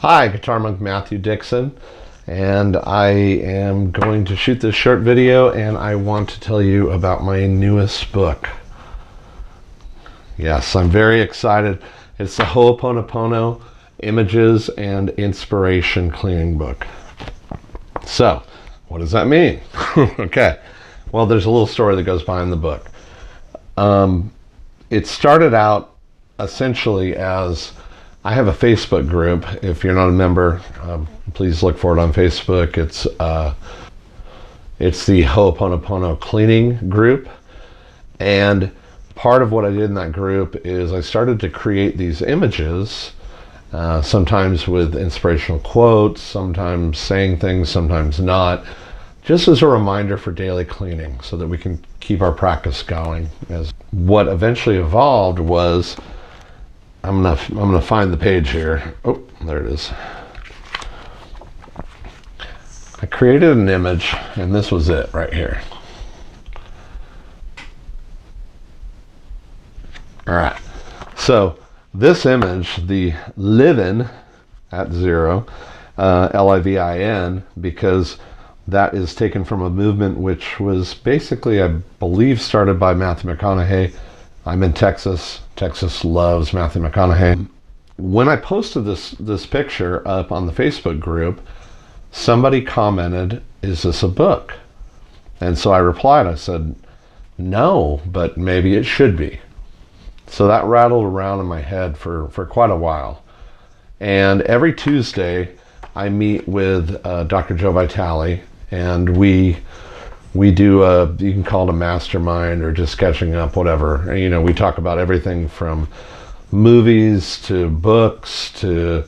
Hi, Guitar Monk Mathew Dixon, and I am going to shoot this short video, and I want to tell you about my newest book. Yes, I'm very excited. It's the Ho'oponopono Images and Inspiration Cleaning Book. So, what does that mean? Okay, well, there's a little story that goes behind the book. It started out essentially as I have a Facebook group. If you're not a member, please look for it on Facebook. It's the Ho'oponopono Cleaning Group. And part of what I did in that group is I started to create these images, sometimes with inspirational quotes, sometimes saying things, sometimes not, just as a reminder for daily cleaning so that we can keep our practice going. As what eventually evolved was, I'm gonna find the page here. Oh, there it is. I created an image, and this was it right here. All right. So this image, the livin at 0, L-I-V-I-N, because that is taken from a movement which was basically, I believe, started by Matthew McConaughey. I'm in Texas. Texas loves Matthew McConaughey. When I posted this picture up on the Facebook group, somebody commented, "Is this a book?" And so I replied, I said, "No, but maybe it should be." So that rattled around in my head for quite a while. And every Tuesday, I meet with Dr. Joe Vitale, and we do you can call it a mastermind or just catching up, whatever. You know, we talk about everything from movies to books to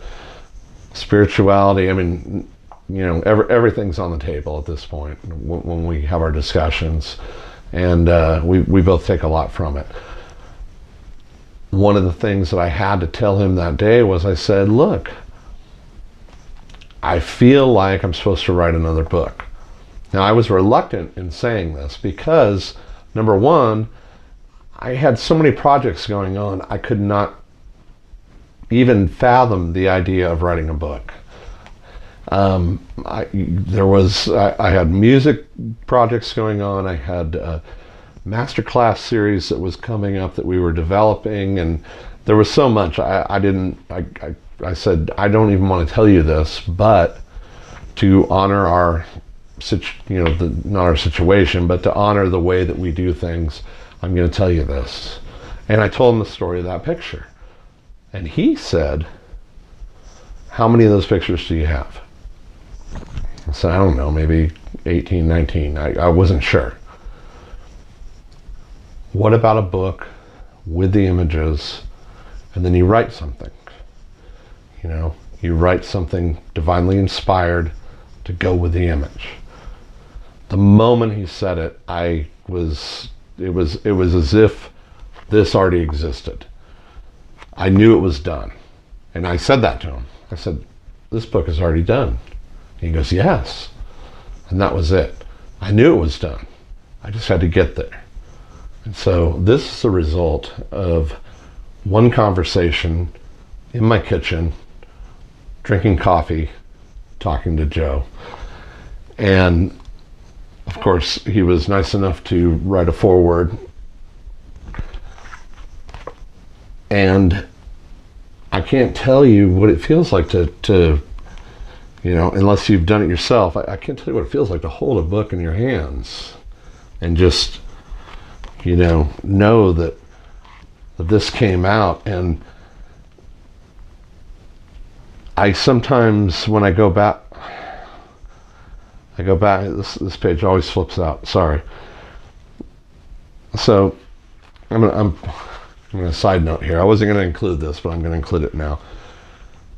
spirituality. I mean, you know, everything's on the table at this point when we have our discussions, and we both take a lot from it. One of the things that I had to tell him that day was, I said, "Look, I feel like I'm supposed to write another book." Now, I was reluctant in saying this because, number one, I had so many projects going on, I could not even fathom the idea of writing a book. I had music projects going on. I had a masterclass series that was coming up that we were developing, and there was so much. I said, I don't even want to tell you this, but to honor our not our situation, but to honor the way that we do things, I'm going to tell you this. And I told him the story of that picture. And he said, "How many of those pictures do you have?" I said, "I don't know, maybe 18, 19. I wasn't sure." "What about a book with the images, and then you write something? You know, you write something divinely inspired to go with the image." The moment he said it, it was as if this already existed. I knew it was done. And I said that to him. I said, "This book is already done." And he goes, "Yes." And that was it. I knew it was done. I just had to get there. And so this is the result of one conversation in my kitchen, drinking coffee, talking to Joe. And of course, he was nice enough to write a foreword. And I can't tell you what it feels like to you know, unless you've done it yourself, I can't tell you what it feels like to hold a book in your hands and just, you know that this came out. And I sometimes, when I go back, this page always flips out, sorry. So I'm gonna side note here. I wasn't gonna include this, but I'm gonna include it now.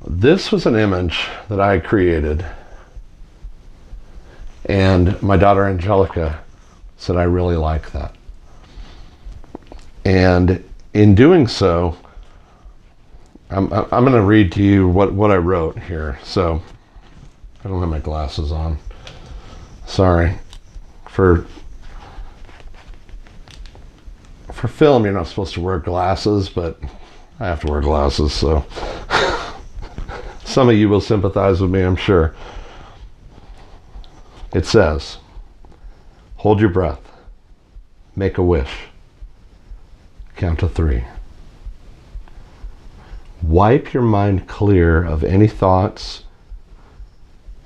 This was an image that I created, and my daughter Angelica said, "I really like that." And in doing so, I'm gonna read to you what I wrote here. So I don't have my glasses on. Sorry. For film, you're not supposed to wear glasses, but I have to wear glasses, so some of you will sympathize with me, I'm sure. It says, hold your breath, make a wish, count to 3. Wipe your mind clear of any thoughts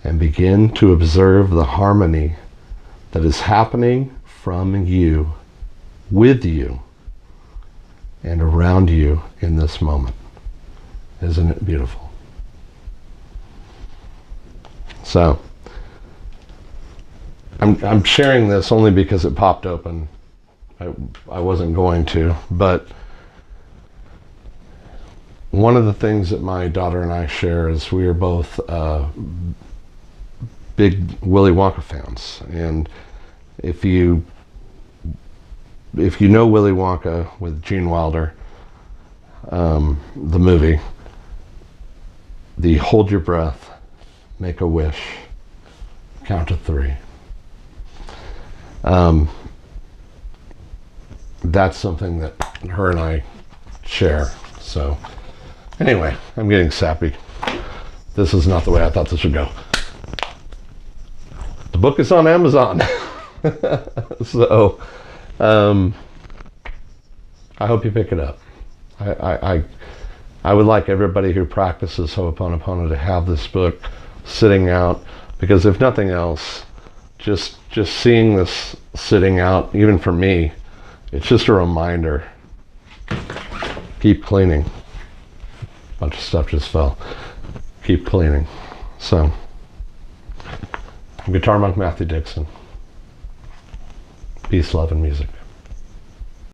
and begin to observe the harmony that is happening from you, with you, and around you in this moment. Isn't it beautiful? So, I'm sharing this only because it popped open. I wasn't going to, but one of the things that my daughter and I share is we are both big Willy Wonka fans. And if you know Willy Wonka with Gene Wilder, the movie, the hold your breath, make a wish, count to 3. That's something that her and I share. So anyway, I'm getting sappy. This is not the way I thought this would go. The book is on Amazon. So I hope you pick it up. I would like everybody who practices Ho'oponopono to have this book sitting out, because if nothing else, just seeing this sitting out, even for me, it's just a reminder. Keep cleaning. A bunch of stuff just fell. Keep cleaning. So, Guitar Monk Mathew Dixon. Peace, love, and music.